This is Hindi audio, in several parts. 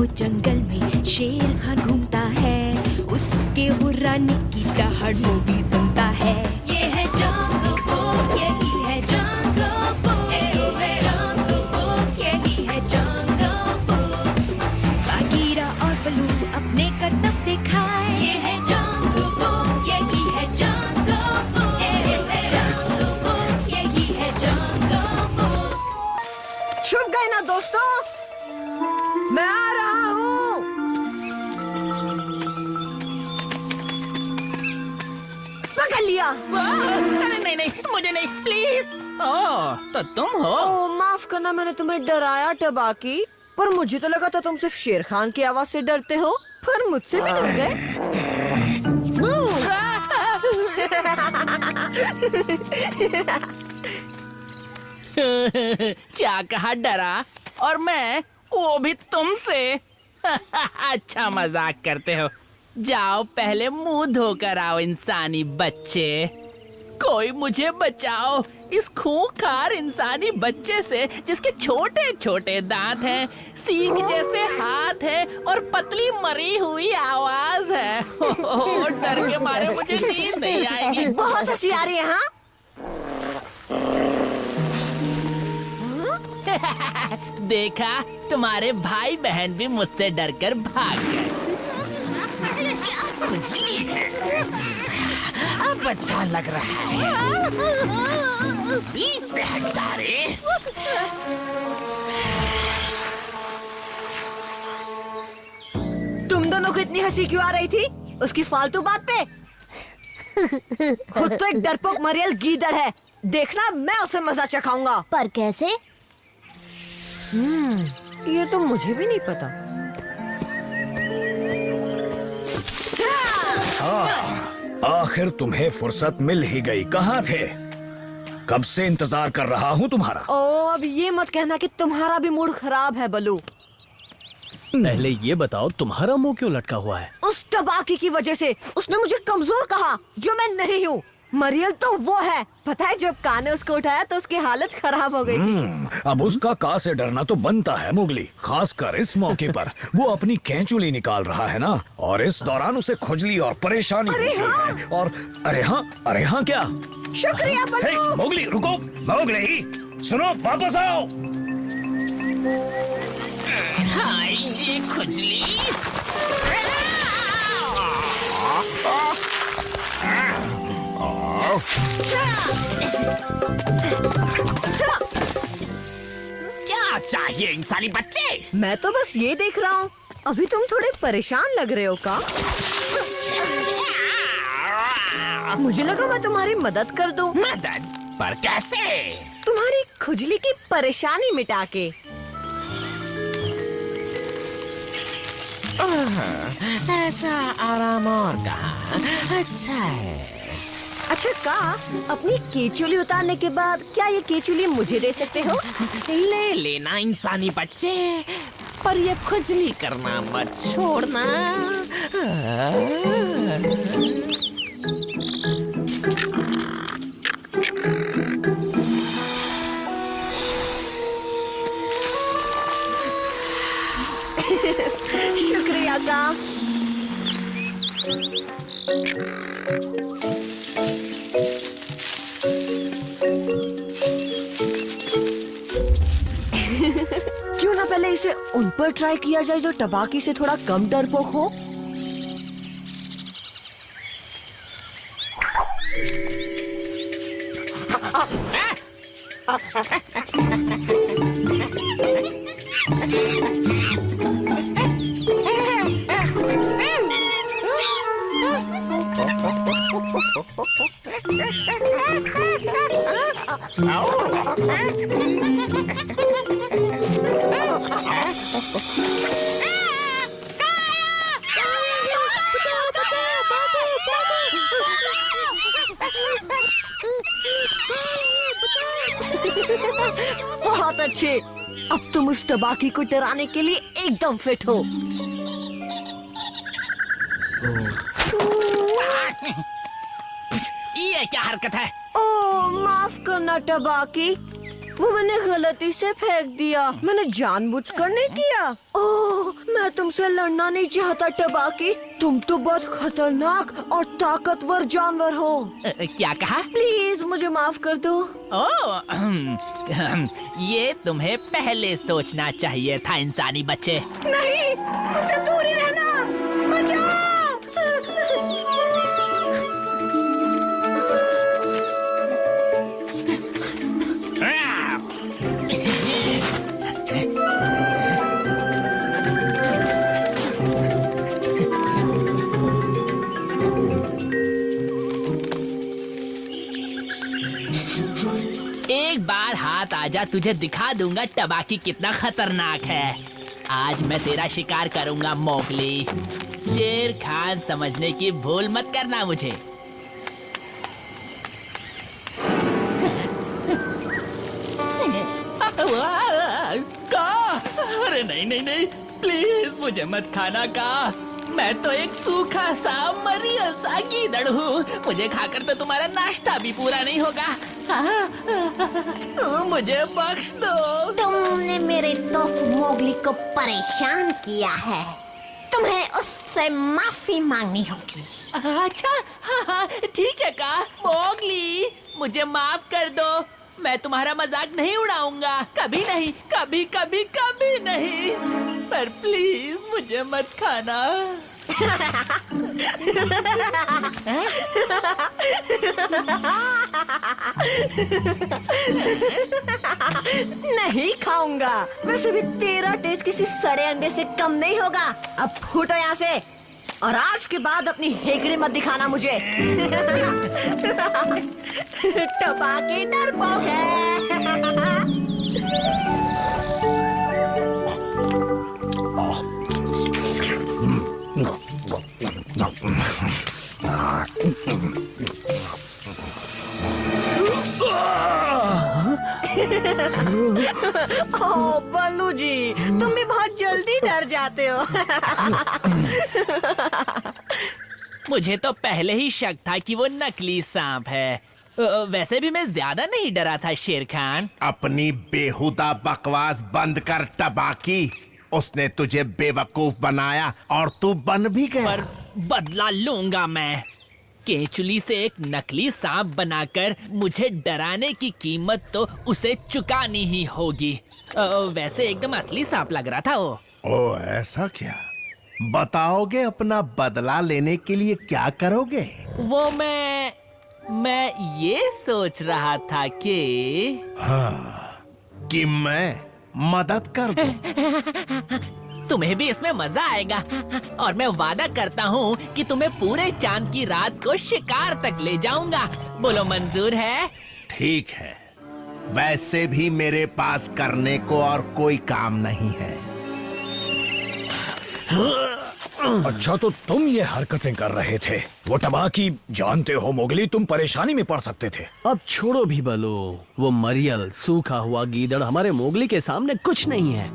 वो जंगल में शेर खान घूमता है, उसके हुर्राने की दहाड़ वो भी सुनता है। ये है जंगल बुक, यही है जंगल बुक, ये है जंगल बुक, यही है जंगल बुक। बागीरा और बलू अपने करतब दिखाए, ये है जंगल बुक, यही है जंगल बुक, ये है जंगल बुक, यही है जंगल बुक। छुप गए ना दोस्तों, मैं आ रहा हूँ। पकड़ लिया। अरे नहीं नहीं, मुझे नहीं, प्लीज। ओह, तो तुम हो? ओह, माफ करना, मैंने तुम्हें डराया टबाकी, पर मुझे तो लगा था तुम सिर्फ शेर खान की आवाज से डरते हो, पर मुझसे भी डर गए। क्या कहा, डरा? और मैं, वो भी तुमसे? अच्छा मजाक करते हो। जाओ पहले मुंह धोकर आओ इंसानी बच्चे। कोई मुझे बचाओ इस खूंखार इंसानी बच्चे से, जिसके छोटे छोटे दांत हैं, सींग जैसे हाथ है और पतली मरी हुई आवाज है। डर के मारे मुझे नींद नहीं आएगी। बहुत हंसी आ रही है। हाँ, देखा, तुम्हारे भाई बहन भी मुझसे डरकर भाग गए। खुजली है, अब अच्छा लग रहा है। बीच से हट जा रे। तुम दोनों को इतनी हंसी क्यों आ रही थी उसकी फालतू बात पे? खुद तो एक डरपोक मरियल गीदड़ है, देखना मैं उसे मजा चखाऊंगा। पर कैसे? ये तो मुझे भी नहीं पता। आखिर तुम्हें फुर्सत मिल ही गई। कहाँ थे? कब से इंतजार कर रहा हूँ तुम्हारा। ओ, अब ये मत कहना कि तुम्हारा भी मूड खराब है बलू। पहले ये बताओ, तुम्हारा मुंह क्यों लटका हुआ है? उस टबाकी की वजह से। उसने मुझे कमजोर कहा, जो मैं नहीं हूँ। मरियल तो वो है, पता है, जब कान ने उसको उठाया तो उसकी हालत खराब हो गई थी। अब उसका का से डरना तो बनता है मोगली, खासकर इस मौके पर। वो अपनी कैंचुली निकाल रहा है ना, और इस दौरान उसे खुजली और परेशानी होती है। और अरे हाँ क्या? शुक्रिया हे, बलू। मोगली रुको, मोगली सुनो, वापस आओ। हाय, ये खुजली। क्या चाहिए इंसानी बच्चे? मैं तो बस ये देख रहा हूँ। अभी तुम थोड़े परेशान लग रहे हो का? मुझे लगा मैं तुम्हारी मदद कर दूं। मदद? पर कैसे? तुम्हारी खुजली की परेशानी मिटा के। ऐसा आराम और कहाँ? अच्छा है। अच्छा का, अपनी केचुली उतारने के बाद क्या ये केचुली मुझे दे सकते हो? ले लेना इंसानी बच्चे, पर ये खुजली करना मत छोड़ना। शुक्रिया का। क्यों ना पहले इसे उन पर ट्राई किया जाए जो टबाकी से थोड़ा कम डरपोक हो। बहुत अच्छे, अब तुम उस टबाकी को डराने के लिए एकदम फिट हो। ये क्या हरकत है? ओह, माफ करना टबाकी, वो मैंने गलती से फेंक दिया। मैंने जानबूझकर नहीं किया। ओह, मैं तुमसे लड़ना नहीं चाहता टबाकी। तुम तो बहुत खतरनाक और ताकतवर जानवर हो। क्या कहा? प्लीज मुझे माफ कर दो। ये तुम्हें पहले सोचना चाहिए था इंसानी बच्चे। नहीं, मुझसे दूर ही रहना। बचाओ। एक बार हाथ आजा, तुझे दिखा दूंगा टबाकी कितना खतरनाक है। आज मैं तेरा शिकार करूंगा मोगली। शेर खान समझने की भूल मत करना मुझे। का? अरे नहीं नहीं नहीं, प्लीज मुझे मत खाना का। मैं तो एक सूखा सा मरियल सा गीदड़ हूँ। मुझे खाकर तो तुम्हारा नाश्ता भी पूरा नहीं होगा। मुझे बख्श दो। तुमने मेरे दोस्त मोगली को परेशान किया है। तुम्हें उससे माफी मांगनी होगी। अच्छा हाँ, ठीक है का। मोगली मुझे माफ कर दो। मैं तुम्हारा मजाक नहीं उड़ाऊंगा, कभी नहीं, कभी कभी कभी नहीं। पर प्लीज मुझे मत खाना। नहीं खाऊंगा। वैसे भी तेरा टेस्ट किसी सड़े अंडे से कम नहीं होगा। अब फूटो यहाँ से, और आज के बाद अपनी हेकड़ी मत दिखाना मुझे। टबाकी डरपोक है। ओ बल्लू जी, तुम भी बहुत जल्दी डर जाते हो। मुझे तो पहले ही शक था कि वो नकली सांप है। वैसे भी मैं ज्यादा नहीं डरा था शेर खान। अपनी बेहुदा बकवास बंद कर टबाकी। उसने तुझे बेवकूफ बनाया और तू बन भी गया। पर बदला लूंगा मैं। केचुली से एक नकली सांप बनाकर मुझे डराने की कीमत तो उसे चुकानी ही होगी। वैसे एकदम असली सांप लग रहा था वो। ओ ऐसा क्या? बताओगे अपना बदला लेने के लिए क्या करोगे? वो मैं ये सोच रहा था कि मैं मदद कर दूं। तुम्हें भी इसमें मजा आएगा, और मैं वादा करता हूँ कि तुम्हें पूरे चांद की रात को शिकार तक ले जाऊंगा। बोलो मंजूर है? ठीक है। वैसे भी मेरे पास करने को और कोई काम नहीं है। अच्छा तो तुम ये हरकतें कर रहे थे। वो टबाकी, जानते हो मोगली, तुम परेशानी में पड़ सकते थे। अब छोड़ो भी बलो। वो मरियल सूखा हुआ गीदड़ हमारे मोगली के सामने कुछ नहीं है।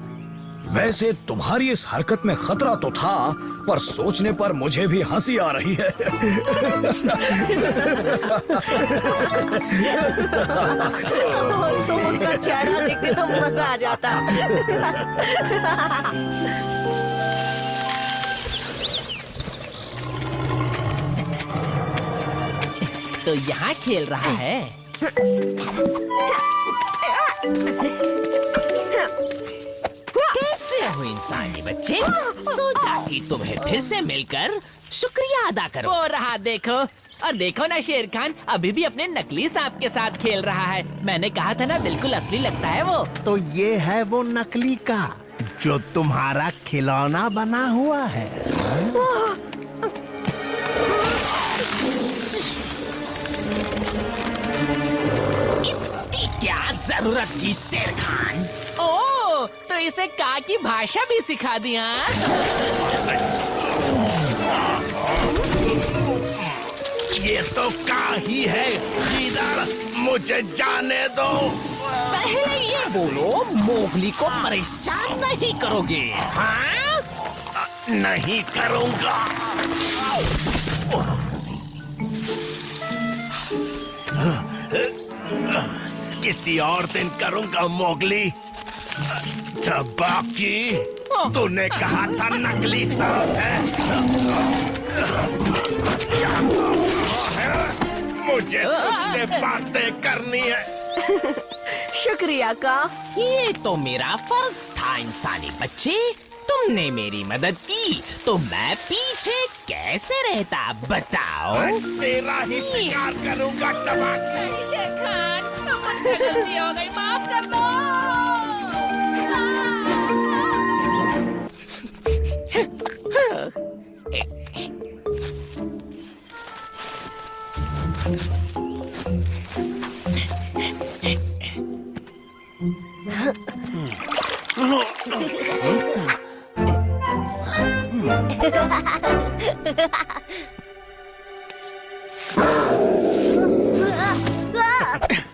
वैसे तुम्हारी इस हरकत में खतरा तो था, पर सोचने पर मुझे भी हंसी आ रही है। तुम उसका चेहरा देखते तो मजा आ जाता। तो यहाँ खेल रहा है। कैसे हो इंसानी बच्चे? सोचा कि तुम्हें फिर से मिलकर शुक्रिया अदा करो। वो रहा देखो, और देखो ना शेर खान अभी भी अपने नकली सांप के साथ खेल रहा है। मैंने कहा था ना, बिल्कुल असली लगता है वो। तो ये है वो नकली का जो तुम्हारा खिलौना बना हुआ है। इसकी क्या जरूरत थी शेर खान? ओ, तो इसे का की भाषा भी सिखा दिया। ये तो का ही है। गीदड़, मुझे जाने दो। पहले ये बोलो, मोगली को परेशान नहीं करोगे? हाँ? नहीं करूंगा। किसी और दिन करूंगा मोगली। टबाकी। तूने कहा था नकली सांप है। मुझे तुझसे बातें करनी है। शुक्रिया का। ये तो मेरा फर्ज था इंसानी बच्चे। तुमने मेरी मदद की तो मैं पीछे कैसे रहता बताओ। मैं तेरा ही शिकार करूंगा टबाकी। शेर खान, मुझसे गलती हो गई, माफ कर दो।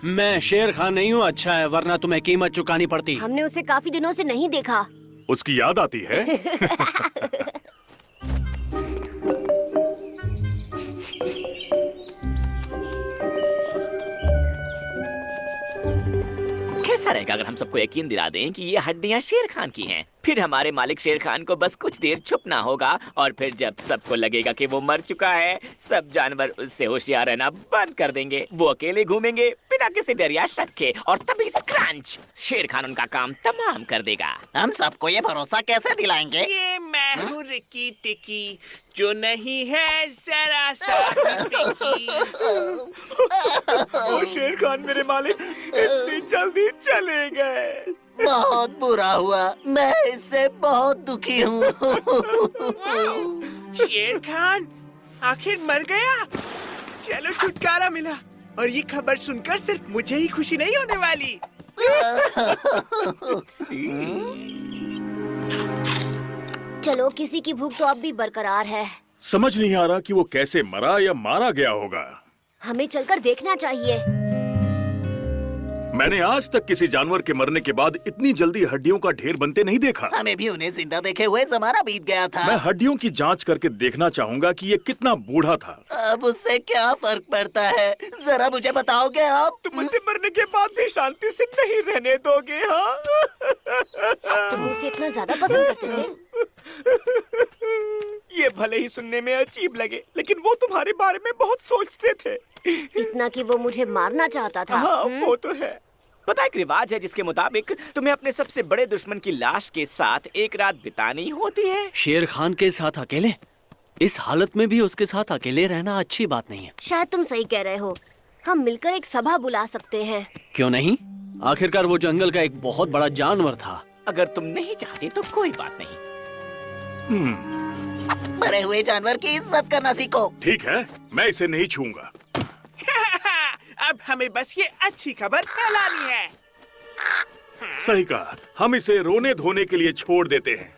मैं शेर खान नहीं हूँ, अच्छा है, वरना तुम्हें कीमत चुकानी पड़ती। हमने उसे काफी दिनों से नहीं देखा। उसकी याद आती है। कैसा रहेगा अगर हम सबको यकीन दिला दें कि ये हड्डियां शेर खान की हैं। फिर हमारे मालिक शेर खान को बस कुछ देर छुपना होगा और फिर जब सबको लगेगा कि वो मर चुका है, सब जानवर उससे होशियार रहना बंद कर देंगे। वो अकेले घूमेंगे बिना किसी डर या शक के और तभी स्क्रंच शेर खान उनका काम तमाम कर देगा। हम सबको ये भरोसा कैसे दिलाएंगे? ये मैं हूँ रिकी टिकी, जो नहीं है जरा सा पिकी। ओ शेर खान मेरे मालिक इतनी जल्दी चले गए। बहुत बुरा हुआ, मैं इससे बहुत दुखी हूँ। शेर खान आखिर मर गया। चलो छुटकारा मिला, और ये खबर सुनकर सिर्फ मुझे ही खुशी नहीं होने वाली। चलो, किसी की भूख तो अब भी बरकरार है। समझ नहीं आ रहा कि वो कैसे मरा या मारा गया होगा। हमें चलकर देखना चाहिए। मैंने आज तक किसी जानवर के मरने के बाद इतनी जल्दी हड्डियों का ढेर बनते नहीं देखा। हमें भी उन्हें जिंदा देखे हुए जमाना बीत गया था। मैं हड्डियों की जांच करके देखना चाहूंगा कि ये कितना बूढ़ा था। अब उससे क्या फर्क पड़ता है, जरा मुझे बताओगे आप? तुम उसे मरने के बाद भी शांति से नहीं रहने दोगे? हाँ? तुम उसे इतना ज्यादा पसंद करते थे? ये भले ही सुनने में अजीब लगे, लेकिन वो तुम्हारे बारे में बहुत सोचते थे। इतना कि वो मुझे मारना चाहता था। हाँ, वो तो है। पता है एक रिवाज है जिसके मुताबिक तुम्हें अपने सबसे बड़े दुश्मन की लाश के साथ एक रात बितानी होती है। शेर खान के साथ अकेले? इस हालत में भी उसके साथ अकेले रहना अच्छी बात नहीं है। शायद तुम सही कह रहे हो। हम मिलकर एक सभा बुला सकते हैं। क्यों नहीं? आखिरकार वो जंगल का एक बहुत बड़ा जानवर था। अगर तुम नहीं चाहते तो कोई बात नहीं। मरे हुए जानवर की इज्जत करना सीखो। ठीक है, मैं इसे नहीं छूंगा। अब हमें बस ये अच्छी खबर फैलानी है। सही कहा, हम इसे रोने धोने के लिए छोड़ देते हैं।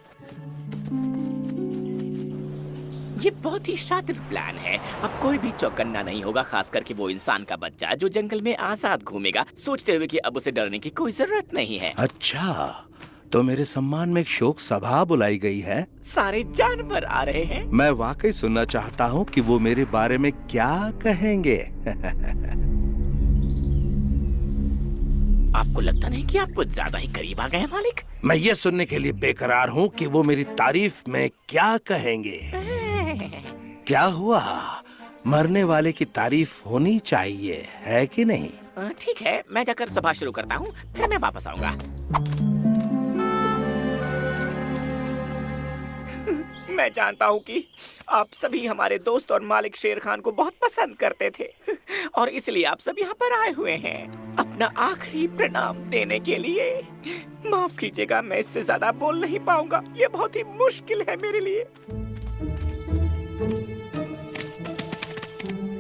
ये बहुत ही शातिर प्लान है। अब कोई भी चौकन्ना नहीं होगा, खास करके वो इंसान का बच्चा जो जंगल में आजाद घूमेगा, सोचते हुए कि अब उसे डरने की कोई जरूरत नहीं है। अच्छा, तो मेरे सम्मान में एक शोक सभा बुलाई गई है। सारे जानवर आ रहे हैं। मैं वाकई सुनना चाहता हूँ कि वो मेरे बारे में क्या कहेंगे। आपको लगता नहीं कि आप कुछ ज्यादा ही करीब आ गए हैं मालिक? मैं ये सुनने के लिए बेकरार हूँ कि वो मेरी तारीफ में क्या कहेंगे। क्या हुआ? मरने वाले की तारीफ होनी चाहिए, है कि नहीं? ठीक है, मैं जाकर सभा शुरू करता हूँ, फिर मैं वापस आऊंगा। मैं जानता हूँ कि आप सभी हमारे दोस्त और मालिक शेर खान को बहुत पसंद करते थे और इसलिए आप सब यहाँ पर आए हुए हैं अपना आखिरी प्रणाम देने के लिए। माफ कीजिएगा, मैं इससे ज्यादा बोल नहीं पाऊंगा, ये बहुत ही मुश्किल है मेरे लिए।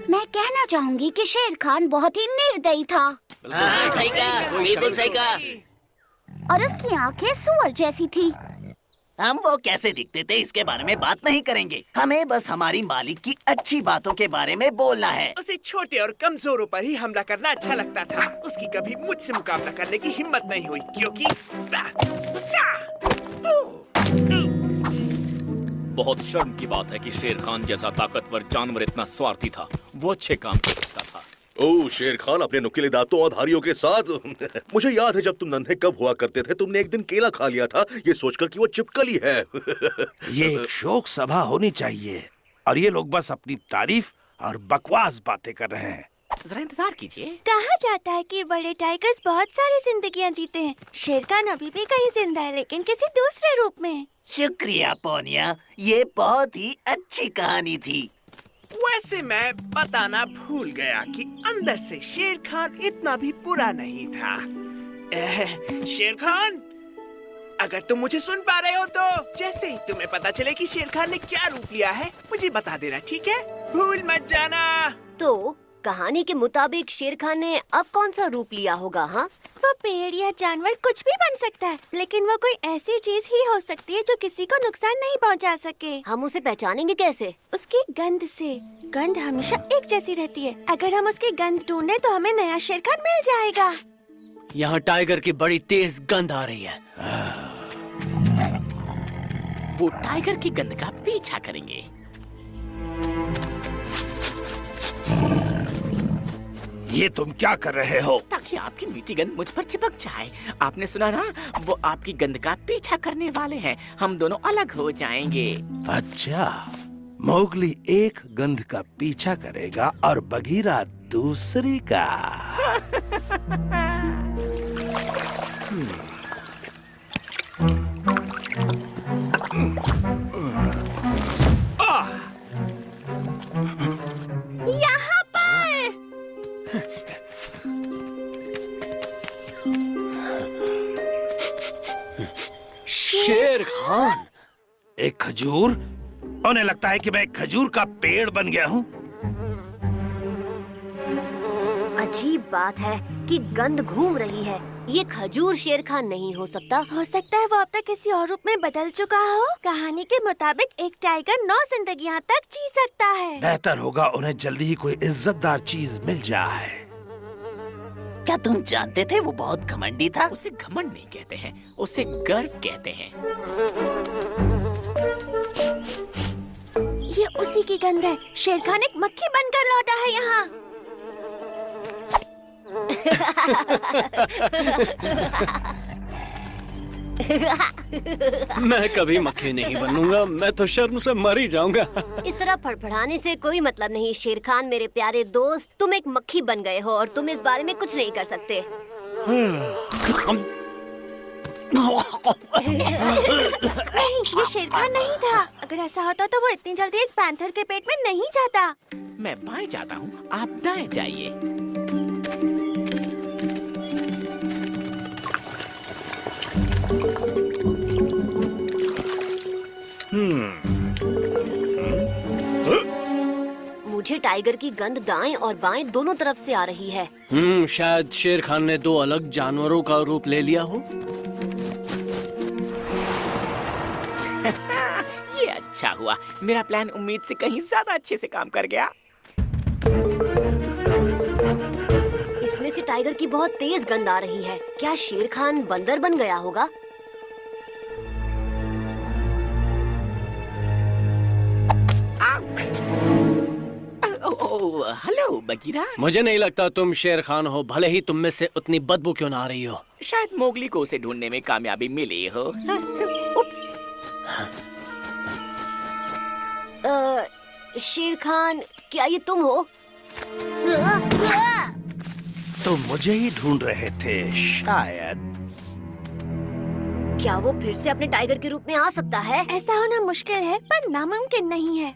मैं कहना चाहूंगी कि शेर खान बहुत ही निर्दयी था। सही कहा, बिल्कुल सही कहा। और उसकी आंखें सुअर जैसी थी। हम वो कैसे दिखते थे इसके बारे में बात नहीं करेंगे, हमें बस हमारी मालिक की अच्छी बातों के बारे में बोलना है। उसे छोटे और कमजोरों पर ही हमला करना अच्छा लगता था। उसकी कभी मुझसे मुकाबला करने की हिम्मत नहीं हुई, क्योंकि बहुत शर्म की बात है कि शेर खान जैसा ताकतवर जानवर इतना स्वार्थी था। वो अच्छे काम कर सकता था। ओह शेर खान अपने नुकीले दांतों और धारियों के साथ। मुझे याद है जब तुम नन्हे कब हुआ करते थे, तुमने एक दिन केला खा लिया था ये सोचकर कि वो चिपकली है। ये एक शोक सभा होनी चाहिए और ये लोग बस अपनी तारीफ और बकवास बातें कर रहे हैं। जरा इंतजार कीजिए। कहा जाता है कि बड़े टाइगर्स बहुत सारी जिंदगियां जीते हैं। शेर खान अभी भी कहीं जिंदा है, लेकिन किसी दूसरे रूप में। शुक्रिया पोनिया, ये बहुत ही अच्छी कहानी थी। वैसे मैं बताना भूल गया कि अंदर से शेर खान इतना भी बुरा नहीं था। शेर खान, अगर तुम मुझे सुन पा रहे हो तो जैसे ही तुम्हें पता चले कि शेर खान ने क्या रूप लिया है, मुझे बता देना, ठीक है? भूल मत जाना। तो कहानी के मुताबिक शेर खान ने अब कौन सा रूप लिया होगा? हाँ, वो पेड़ या जानवर कुछ भी बन सकता है, लेकिन वो कोई ऐसी चीज ही हो सकती है जो किसी को नुकसान नहीं पहुंचा सके। हम उसे पहचानेंगे कैसे? उसकी गंध से। गंध हमेशा एक जैसी रहती है। अगर हम उसकी गंध ढूंढे तो हमें नया शेर खान मिल जाएगा। यहाँ टाइगर की बड़ी तेज गंध आ रही है। वो टाइगर की गंध का पीछा करेंगे। ये तुम क्या कर रहे हो? ताकि आपकी मीठी गंध मुझ पर चिपक जाए। आपने सुना ना, वो आपकी गंध का पीछा करने वाले हैं। हम दोनों अलग हो जाएंगे। अच्छा, मोगली एक गंध का पीछा करेगा और बगीरा दूसरी का। यहाँ पर। शेर खान, एक खजूर? उन्हें लगता है कि मैं एक खजूर का पेड़ बन गया हूँ। अजीब बात है कि गंध घूम रही है। ये खजूर शेर खान नहीं हो सकता। हो सकता है वो अब तक किसी और रूप में बदल चुका हो। कहानी के मुताबिक एक टाइगर 9 जिंदगियां तक जी सकता है। बेहतर होगा उन्हें जल्दी ही कोई इज्जतदार चीज मिल जाए। क्या तुम जानते थे वो बहुत घमंडी था? उसे घमंड नहीं कहते हैं, उसे गर्व कहते हैं। ये उसी की गंध है। शेर खान एक मक्खी बनकर लौटा है यहाँ। मैं कभी मक्खी नहीं बनूंगा। मैं तो शर्म से मर ही जाऊंगा। इस तरह फड़फड़ाने से कोई मतलब नहीं। शेर खान मेरे प्यारे दोस्त, तुम एक मक्खी बन गए हो और तुम इस बारे में कुछ नहीं कर सकते। नहीं, ये शेर खान नहीं था। अगर ऐसा होता तो वो इतनी जल्दी एक पैंथर के पेट में नहीं जाता। मैं बाएं जाता हूँ, आप दाएं जाइए। मुझे टाइगर की गंध दाएं और बाएं दोनों तरफ से आ रही है। शायद शेर खान ने 2 अलग जानवरों का रूप ले लिया हो। ये अच्छा हुआ। मेरा प्लान उम्मीद से कहीं ज्यादा अच्छे से काम कर गया। इसमें से टाइगर की बहुत तेज गंध आ रही है। क्या शेर खान बंदर बन गया होगा? Hello Bagheera. मुझे नहीं लगता तुम शेर खान हो, भले ही तुम में से उतनी बदबू क्यों ना आ रही हो। शायद मोगली को उसे ढूंढने में कामयाबी मिली हो। उप्स। शेर खान, क्या ये तुम हो? तो मुझे ही ढूंढ रहे थे शायद। क्या वो फिर से अपने टाइगर के रूप में आ सकता है? ऐसा होना मुश्किल है पर नामुमकिन नहीं है।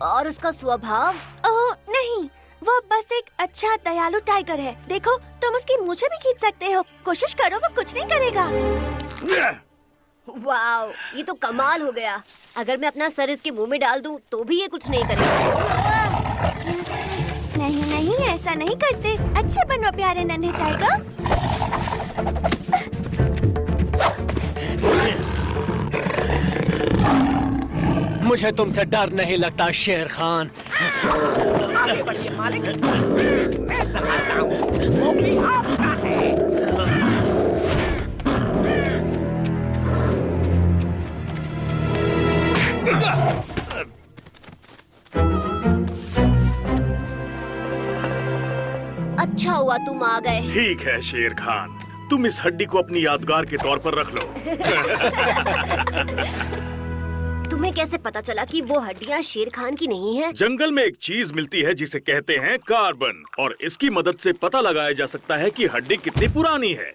और उसका स्वभाव? ओह नहीं, वो बस एक अच्छा दयालु टाइगर है। देखो, तुम उसकी मूंछें भी खींच सकते हो। कोशिश करो, वो कुछ नहीं करेगा। वाओ, ये तो कमाल हो गया। अगर मैं अपना सर इसके मुंह में डाल दूं तो भी ये कुछ नहीं करेगा। नहीं नहीं, ऐसा नहीं करते। अच्छे बनो प्यारे नन्हे टाइगर। मुझे तुमसे डर नहीं लगता शेर खान। आगे बढ़िए मालिक, मैं संभालता हूँ। मोगली आपका है। हुआ तुम आ गए। ठीक है शेर खान, तुम इस हड्डी को अपनी यादगार के तौर पर रख लो। तुम्हें कैसे पता चला कि वो हड्डियाँ शेर खान की नहीं है? जंगल में एक चीज मिलती है जिसे कहते हैं कार्बन, और इसकी मदद से पता लगाया जा सकता है कि हड्डी कितनी पुरानी है।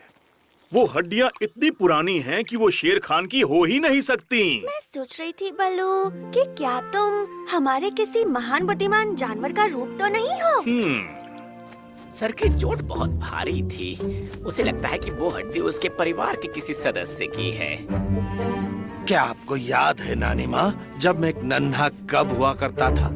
वो हड्डियाँ इतनी पुरानी हैं कि वो शेर खान की हो ही नहीं सकती। मैं सोच रही थी बल्लू कि क्या तुम हमारे किसी महान बुद्धिमान जानवर का रूप तो नहीं हो? सर की चोट बहुत भारी थी। उसे लगता है कि वो हड्डी उसके परिवार के किसी सदस्य की है। क्या आपको याद है नानी माँ, जब मैं एक नन्हा कब हुआ करता था?